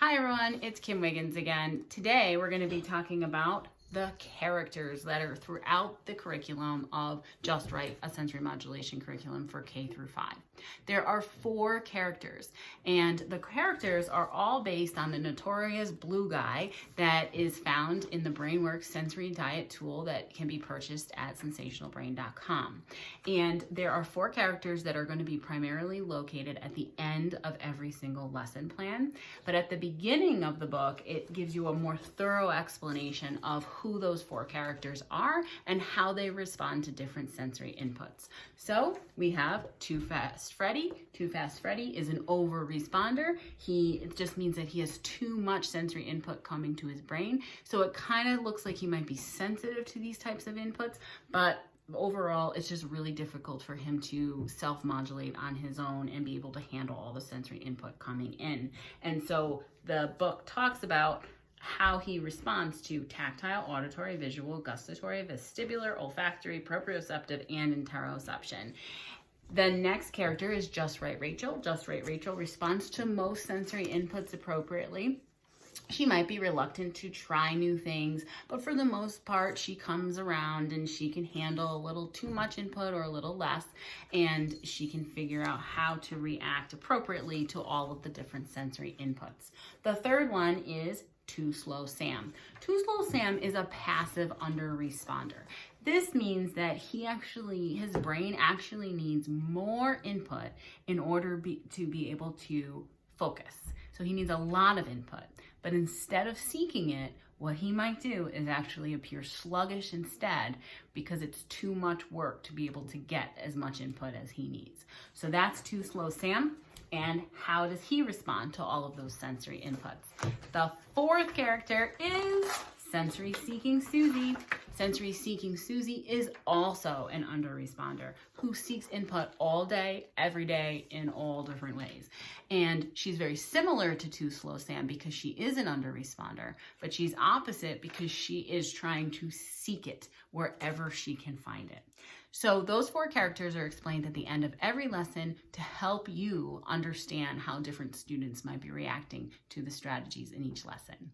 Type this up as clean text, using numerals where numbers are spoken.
Hi everyone, it's Kim Wiggins again. Today we're going to be talking about the characters that are throughout the curriculum of Just Right, a sensory modulation curriculum for K through 5. There are 4 characters, and the characters are all based on the notorious blue guy that is found in the BrainWorks sensory diet tool that can be purchased at sensationalbrain.com. And there are 4 characters that are going to be primarily located at the end of every single lesson plan, but at the beginning of the book it gives you a more thorough explanation of who those 4 characters are and how they respond to different sensory inputs. So we have Too Fast Freddy. Too Fast Freddy is an over responder. It just means that he has too much sensory input coming to his brain. So it kind of looks like he might be sensitive to these types of inputs, but overall, it's just really difficult for him to self-modulate on his own and be able to handle all the sensory input coming in. And so the book talks about how he responds to tactile, auditory, visual, gustatory, vestibular, olfactory, proprioceptive, and interoception. The next character is Just Right Rachel. Just Right Rachel responds to most sensory inputs appropriately. She might be reluctant to try new things, but for the most part, she comes around and she can handle a little too much input or a little less, and she can figure out how to react appropriately to all of the different sensory inputs. The third one is Too Slow Sam. Too Slow Sam is a passive under responder. This means that his brain actually needs more input in order to be able to focus. So he needs a lot of input, but instead of seeking it, what he might do is actually appear sluggish instead because it's too much work to be able to get as much input as he needs. So that's Too Slow Sam. And how does he respond to all of those sensory inputs? The 4th character is Sensory Seeking Susie. Sensory Seeking Susie is also an under responder who seeks input all day, every day, in all different ways. And she's very similar to Too Slow Sam because she is an under responder, but she's opposite because she is trying to seek it wherever she can find it. So those 4 characters are explained at the end of every lesson to help you understand how different students might be reacting to the strategies in each lesson.